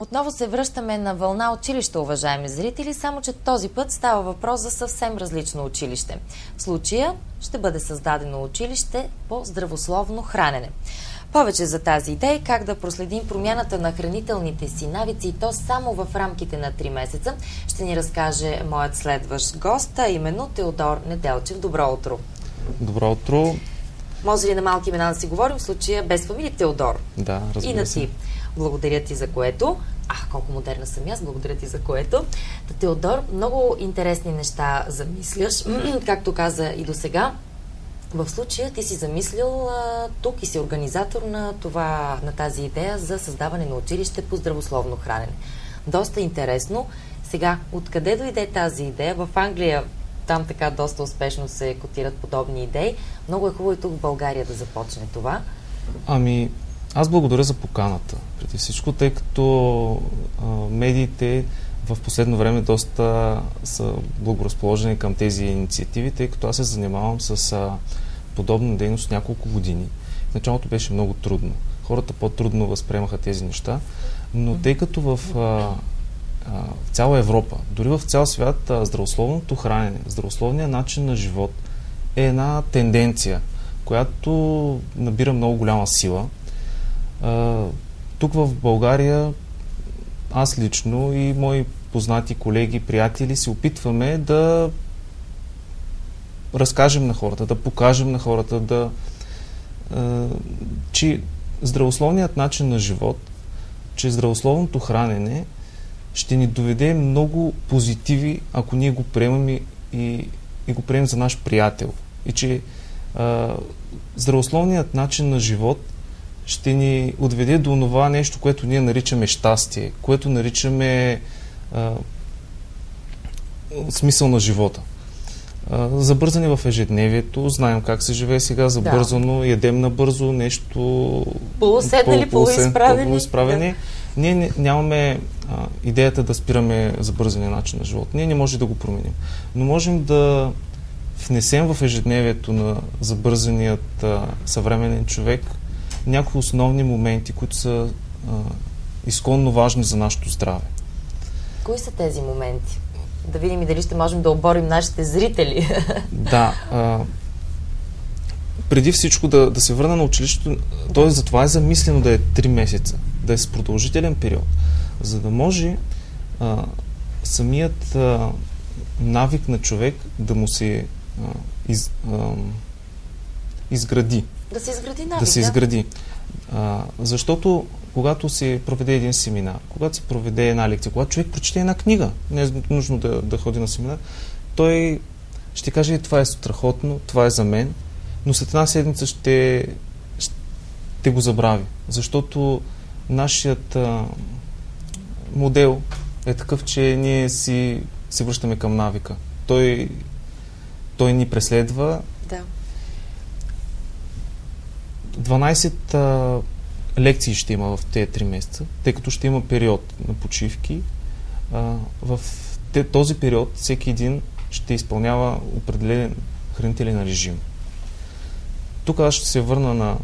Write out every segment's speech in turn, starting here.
Отново се връщаме на вълна училище, уважаеми зрители, само че този път става въпрос за съвсем различно училище. В случая ще бъде създадено училище по здравословно хранене. Повече за тази идея и как да проследим промяната на хранителните си навици и то само в рамките на 3 месеца, ще ни разкаже моят следващ гост, а именно Теодор Неделчев. Добро утро! Добро утро! Може ли на малки имена да си говорим, в случая без фамилия Теодор? Да, разбира и на се. ти. Благодаря ти за което. Колко модерна съм аз, благодаря ти за което. Теодор, много интересни неща замисляш, както каза и до сега. В случая ти си замислил тук и си организатор на тази идея за създаване на училище по здравословно хранене. Доста интересно. Сега, откъде дойде тази идея? В Англия там така доста успешно се котират подобни идеи. Много е хубаво и тук в България да започне това. Аз благодаря за поканата, преди всичко, тъй като медиите в последно време доста са благоразположени към тези инициативи, тъй като аз се занимавам с подобна дейност няколко години. В началото беше много трудно. Хората по-трудно възприемаха тези неща, но тъй като в цяла Европа, дори в цял свят, здравословното хранене, здравословният начин на живот е една тенденция, която набира много голяма сила. Тук в България аз лично и мои познати колеги, приятели се опитваме да разкажем на хората, да покажем на хората, че здравословният начин на живот, че здравословното хранене ще ни доведе много позитиви, ако ние го приемем и го приемем за наш приятел. И че здравословният начин на живот ще ни отведе до това нещо, което ние наричаме щастие, което наричаме смисъл на живота. Забързани в ежедневието, знаем как се живее сега, забързано, ядем набързо, нещо... Полуседнали, полуизправени. Да. Ние нямаме идеята да спираме забързания начин на живот. Ние не можем да го променим. Но можем да внесем в ежедневието на забързаният съвременен човек някои основни моменти, които са изконно важни за нашето здраве. Кои са тези моменти? Да видим и дали ще можем да оборим нашите зрители. Да. Преди всичко да се върна на училището, т.е. за това е замислено да е 3 месеца, да е с продължителен период, за да може самият навик на човек да му се изгради. Да се изгради навик, да се изгради. Защото когато се проведе един семинар, когато се проведе една лекция, когато човек прочете една книга, не е нужно да ходи на семинар, той ще каже, това е страхотно, това е за мен, но след една седмица ще го забрави. Защото нашият модел е такъв, че ние се връщаме към навика. Той ни преследва. Да. 12 лекции ще има в тези 3 месеца, тъй като ще има период на почивки. В този период всеки един ще изпълнява определен хранителен режим. Тук аз ще се върна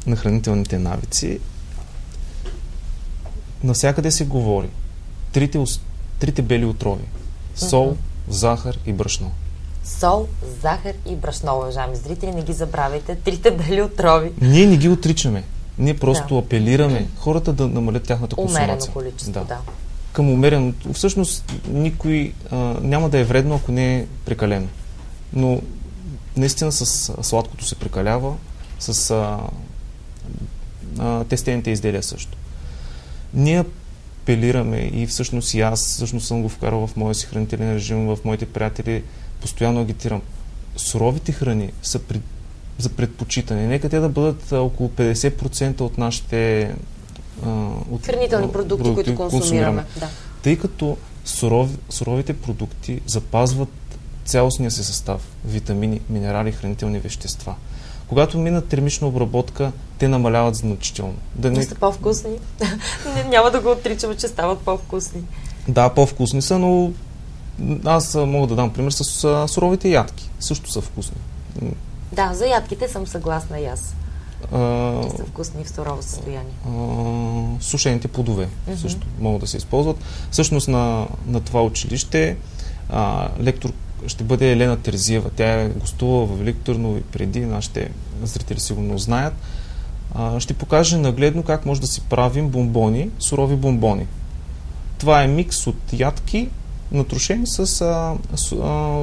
на хранителните навици. Навсякъде се говори. Трите бели отрови. Сол, захар и брашно. Сол, захар и брашно, уважаеми зрители, не ги забравяйте. Трите бели отрови. Ние не ги отричаме. Ние просто апелираме хората да намалят тяхната консумация. Умерено количество, да. Към умерено. Всъщност никой няма да е вредно, ако не е прекалено. Но наистина с сладкото се прекалява, с тестените изделия също. Ние апелираме и всъщност и аз съм го вкарал в моя си хранителен режим, в моите приятели, постоянно агитирам. Суровите храни са за предпочитане. Нека те да бъдат около 50% от нашите хранителни продукти, които консумираме. Да. Тъй като суровите продукти запазват цялостния си състав, витамини, минерали, хранителни вещества. Когато минат термична обработка, те намаляват значително. Да са по-вкусни. Няма да го отричаме, че стават по-вкусни. Да, по-вкусни са, но аз мога да дам пример с суровите ядки. Също са вкусни. Да, за ядките съм съгласна и аз. Те са вкусни в сурово състояние. Сушените плодове също могат да се използват. Всъщност на това училище лектор ще бъде Елена Терзиева. Тя е гостувала в Велико Търново и преди, нашите зрители сигурно знаят. Ще покаже нагледно как може да си правим бомбони, сурови бомбони. Това е микс от ядки, натрушени с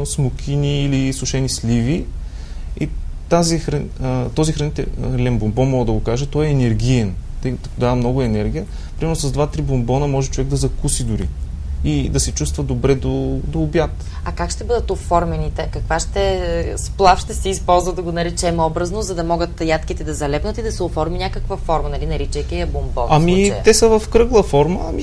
смокини или сушени сливи. И този хранителен бомбон, мога да го кажа, той е енергиен. Тъй като дава много енергия. Примерно с 2-3 бомбона може човек да закуси дори. И да се чувства добре до обяд. А как ще бъдат оформени те? Каква сплав ще се използва, да го наречем образно, за да могат ядките да залепнат и да се оформи някаква форма, нали, наричайки я бомбон? Те са в кръгла форма,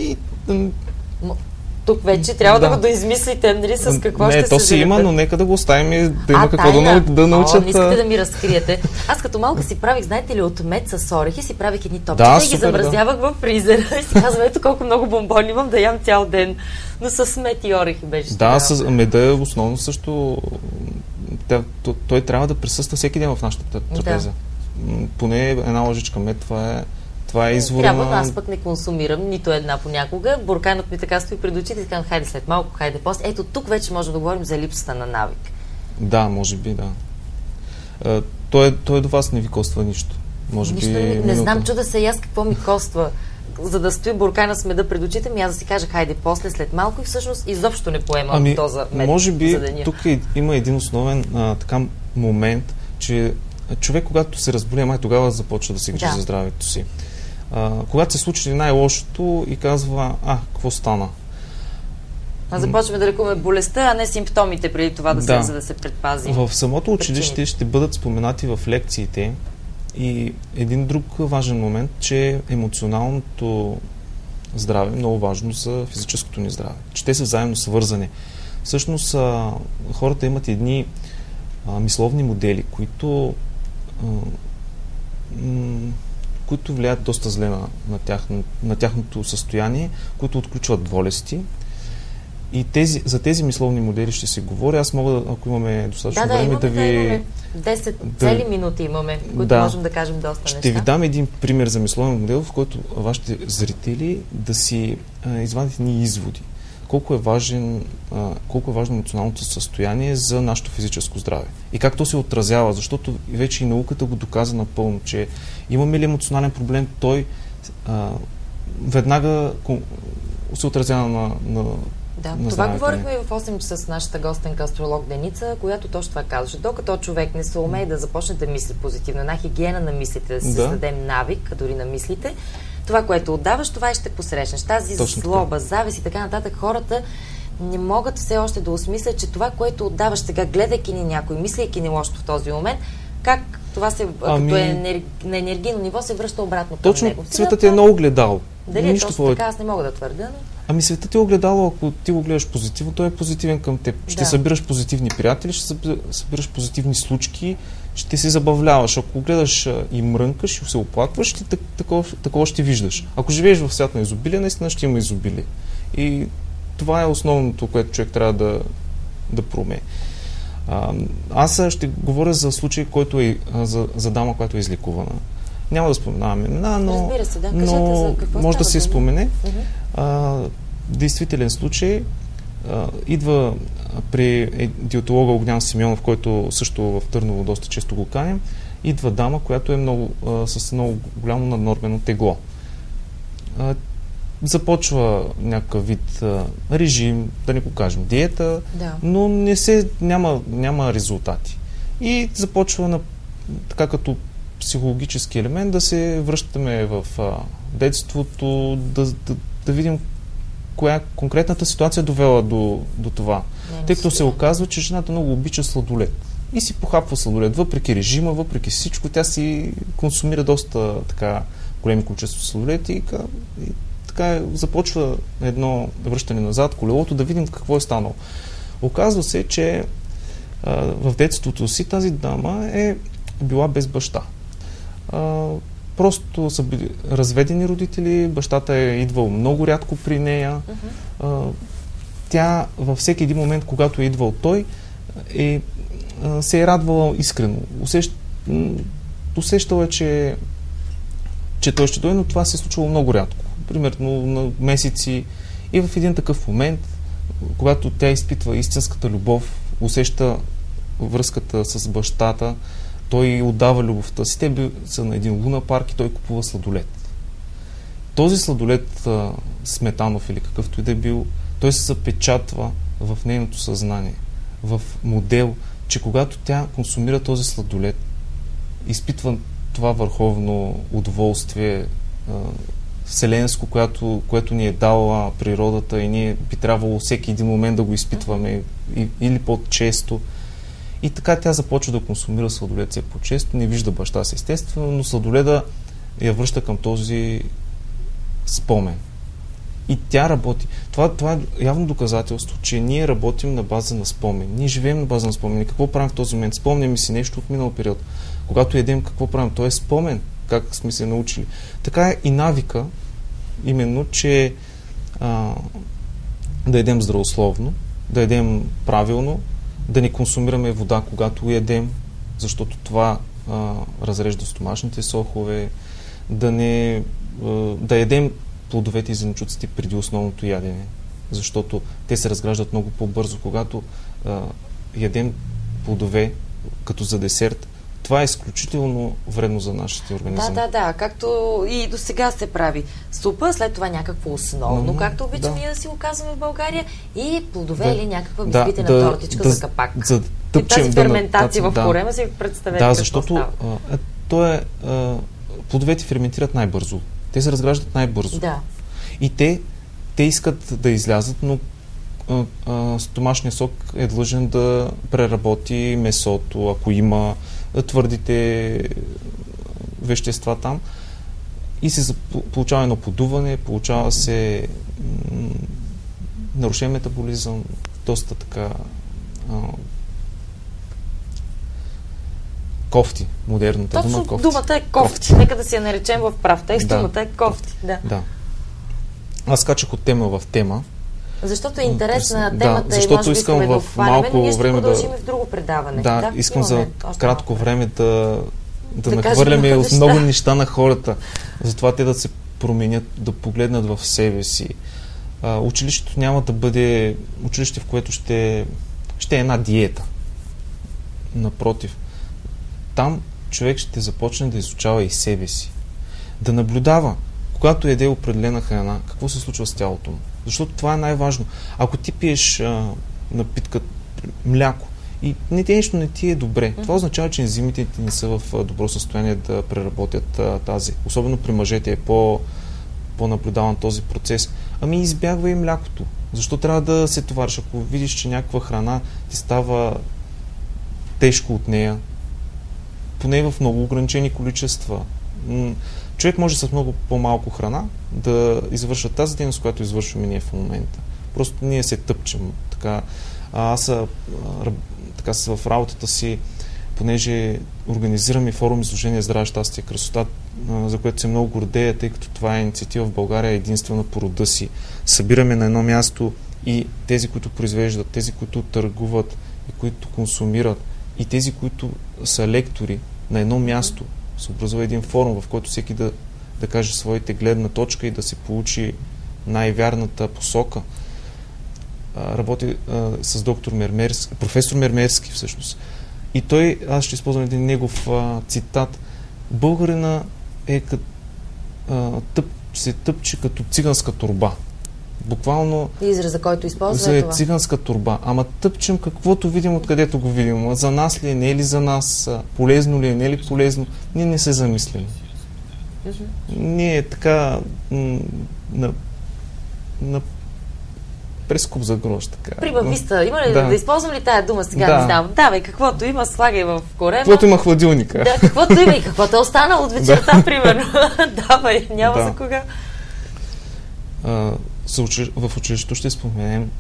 тук вече трябва да го доизмислите, нали, с какво ще се то си има, но нека да го оставим, да има какво да научат. Не искате да ми разкриете. Аз като малка си правих, знаете ли, от мед с орех и си правих едни топчета и ги замразявах в фризера. И си казвам, ето колко много бомбони имам да ям цял ден. Но с мед и орехи беше. Да, с меда е основно също. Той трябва да присъства всеки ден в нашата трапеза. Поне една ложичка мед, това е извора. Трябва, аз пък не консумирам нито една понякога. Бурканът ми така стои пред очите и казвам, хайде след малко, хайде после. Ето тук вече можем да говорим за липсата на навик. Да, може би, да. Той до вас не ви коства нищо. Може нищо би не знам, чуда се и аз какво ми коства. За да стои буркана с меда пред очите ми, аз да си кажа, хайде после, след малко, и всъщност изобщо не поема доза мед. Може би тук има един основен момент, че човек, когато се разболее, тогава започва да се грижи за здравето си. Когато се случи най-лошото и казва, какво стана? Започваме да лекуваме болестта, а не симптомите преди това за да се предпазим. В самото училище ще бъдат споменати в лекциите и един друг важен момент, че емоционалното здраве е много важно за физическото ни здраве. Че те са взаимно свързани. Всъщност хората имат едни мисловни модели, които влияят доста зле на тяхното състояние, които отключват болести. И за тези мисловни модели ще се говори. Аз мога, ако имаме достатъчно време, да ви... Имаме 10 цели минути имаме, които можем да кажем доста неща. Ще ви дам един пример за мисловен модел, в който вашите зрители да си извадят едни изводи. Колко е важно емоционалното състояние за нашето физическо здраве. И как то се отразява, защото вече и науката го доказа напълно, че имаме ли емоционален проблем, той веднага се отразява на това говорихме и в 8 часа с нашата гостенка астролог Деница, която точно това казваше. Докато човек не се умее да започне да мисли позитивно, една хигиена на мислите, да си създадем навик, дори на мислите, това, което отдаваш, това и ще посрещнеш. Тази злоба, завист и така нататък, хората не могат все още да осмислят, че това, което отдаваш сега, гледайки ни някой, мислейки ни лошо в този момент, как това като е на енергийно ниво се връща обратно към него. Точно, светът е много огледало. Дали е точно така, аз не мога да твърдя, но... Светът е огледало, ако ти го гледаш позитивно, той е позитивен към теб. Ще събираш позитивни приятели, ще събираш позитивни случки, ще се забавляваш. Ако гледаш и мрънкаш, и се оплакваш, такова ще виждаш. Ако живееш в свят на изобилие, наистина ще има изобилие. И това е основното, което човек трябва да проумее. Аз ще говоря за случай, който е за дама, която е излекувана. Няма да споменаваме имена, но може да се спомене. Действителен случай. Идва при диетолога Огнян Симеонов, който също в Търново доста често го каним. Идва дама, която е с много голямо наднормено тегло. Започва някакъв вид режим, да не го кажем диета, но няма резултати. И започва така като психологически елемент да се връщаме в детството, да видим коя е конкретната ситуация довела до това. Тъй като се оказва, че жената много обича сладолед. И си похапва сладолед. Въпреки режима, въпреки всичко, тя си консумира доста големи количество сладолед и така започва едно връщане назад, колелото, да видим какво е станало. Оказва се, че в детството си тази дама е била без баща. Просто са били разведени родители, бащата е идвал много рядко при нея. Тя във всеки един момент, когато е идвал той, се е радвала искрено. Усещал е, че той ще дойде, но това се е случвало много рядко. Примерно на месеци и в един такъв момент, когато тя изпитва истинската любов, усеща връзката с бащата, той отдава любовта си. Те са на един луна парк и той купува сладолед. Този сладолед, сметанов или какъвто и да е бил, той се запечатва в нейното съзнание, в модел, че когато тя консумира този сладолед, изпитва това върховно удоволствие, вселенско, което ни е дала природата и ние би трябвало всеки един момент да го изпитваме или по-често. И така тя започва да консумира сладолед все по-често, не вижда баща си естествено, но сладоледа я връща към този спомен. И тя работи. Това е явно доказателство, че ние работим на база на спомен. Ние живеем на база на спомен. И какво правим в този момент? Спомняме си нещо от минал период. Когато едем, какво правим? То е спомен, как сме се научили. Така е и навика, именно, че да едем здравословно, да едем правилно, да не консумираме вода, когато ядем, защото това разрежда стомашните сохове, да ядем плодовете и зеленчуците преди основното ядене, защото те се разграждат много по-бързо. Когато ядем плодове като за десерт, това е изключително вредно за нашите организъм. Да, както и до сега се прави. Супа, след това някакво основно, както обичаме ние да си го казваме в България, и плодове или някаква безпитена тортичка за капак. И тази ферментация в корема си представете какво защото плодовете ферментират най-бързо. Те се разграждат най-бързо. Да. И те искат да излязат, но стомашният сок е длъжен да преработи месото, ако има твърдите вещества там. И се получава едно подуване, получава се нарушен метаболизъм, доста така кофти, модерната дума кофти. Точно думата е кофти. Нека да си я наречем в прав текст. Думата е кофти. Да. Аз скачах от тема в тема. Защото е интересна темата и може би искаме да обхванем, но ние ще продължим в друго предаване. Искам за кратко време да нахвърляме от много неща на хората. Затова те да се променят, да погледнат в себе си. Училището няма да бъде училище, в което ще е една диета. Напротив. Там човек ще започне да изучава и себе си. Да наблюдава, когато яде определена храна, какво се случва с тялото му. Защото това е най-важно. Ако ти пиеш напитка, мляко, и нещо не ти е добре, това означава, че ензимите ти не са в добро състояние да преработят тази. Особено при мъжете е по-наблюдаван този процес. Ами избягвай млякото. Защо трябва да се товариш? Ако видиш, че някаква храна ти става тежко от нея, поне в много ограничени количества. Човек може с много по-малко храна да извършва тази дейност, която извършваме ние в момента. Просто ние се тъпчем. Аз в работата си, понеже организираме форум изложение Здраве, щастие, красота, за което се много гордея, тъй като това е инициатива в България единствена по рода си. Събираме на едно място и тези, които произвеждат, тези, които търгуват и които консумират, и тези, които са лектори на едно място. Се образува един форум, в който всеки да каже своите гледна точка и да се получи най-вярната посока. Работи с доктор Мермерски, професор Мермерски всъщност. И той, аз ще използвам един негов цитат: българина се тъпче като циганска торба. Буквално израза, който използва това. Циганска торба. Ама тъпчем каквото видим, откъдето го видим. За нас ли е, не е ли за нас, полезно ли е, не е ли полезно. Ние не се замислим. Ние така на прескуп за грош. Прибависта. Има ли да използвам ли тая дума сега? Не знам. Давай, каквото има, слагай в корема. Каквото има хладилника. Да, каквото има и каквото е останало от вечерта, примерно. Давай, няма за кога. В училището ще споменем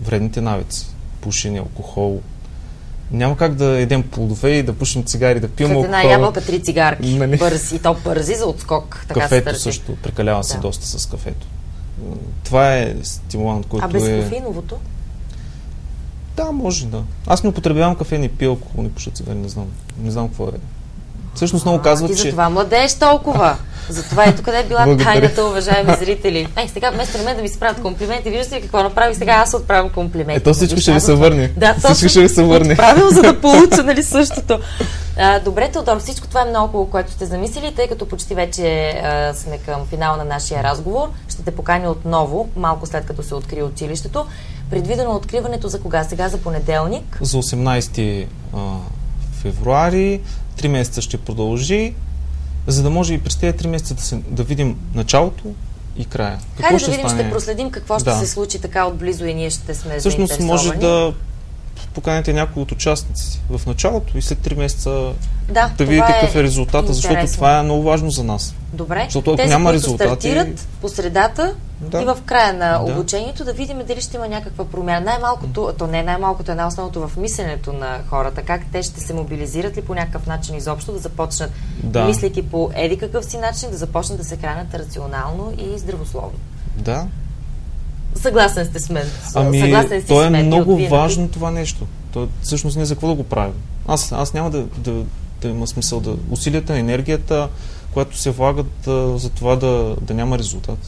вредните навици. Пушене, алкохол. Няма как да едем плодове и да пушим цигари, да пием алкохол. Една ябълка, 3 цигарки. Бързи. И то бързи за отскок. Кафето също. Прекалява се доста с кафето. Това е стимулант, който без кофеиновото? Да, може да. Аз не употребявам кафе, не пия алкохол, не пуша цигари, не знам. Не знам какво е. Всъщност много казват, че... че... Затова младееш толкова. Затова ето къде е била Благодаря. тайната, уважаеми зрители. Сега вместо на мен да ми се правят комплименти, виждате ли какво направих, сега аз отправям комплименти. Ето всичко ще ви се върне. Да, всичко ще ви се върне. Отправил, за да получа, нали, същото. Добре, Теодор, всичко това е много хубаво, което сте замислили, тъй като почти вече сме към финала на нашия разговор. Ще те поканя отново, малко след като се открие училището. Предвидено откриването за кога? Сега за понеделник? За 18 февруари. 3 месеца ще продължи, за да може и през тези 3 месеца да видим началото и края. Хайде да видим, ще проследим какво ще се случи така отблизо и ние ще сме всъщност заинтересовани. може да поканите някои от участници в началото и след 3 месеца да видите какъв е резултата, защото това е много важно за нас. Добре, защото ако тези, няма които резултати, стартират по средата и в края на обучението, да видим дали ще има някаква промяна. Най-малкото, то не е най-малкото, е най-основното в мисленето на хората. Как те ще се мобилизират ли по някакъв начин изобщо да започнат, мислейки по еди какъв си начин, да започнат да се хранят рационално и здравословно. Да. Съгласен сте с мен. Съгласен си то е много важно това нещо. То всъщност не за какво да го правим. Аз няма да има смисъл да усилията, енергията, която се влагат за това да няма резултат.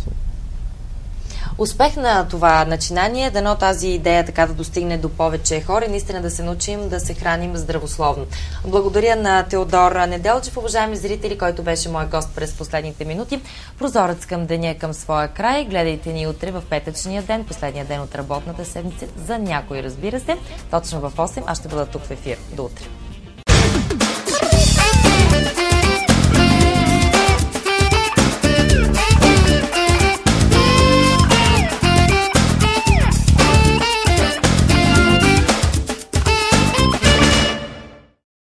Успех на това начинание, дано тази идея така да достигне до повече хора и наистина да се научим да се храним здравословно. Благодаря на Теодор Неделчев, уважаеми зрители, който беше мой гост през последните минути. Прозорец към деня е към своя край. Гледайте ни утре в петъчния ден, последния ден от работната седмица. За някой, разбира се, точно в 8 аз ще бъда тук в ефир. До утре.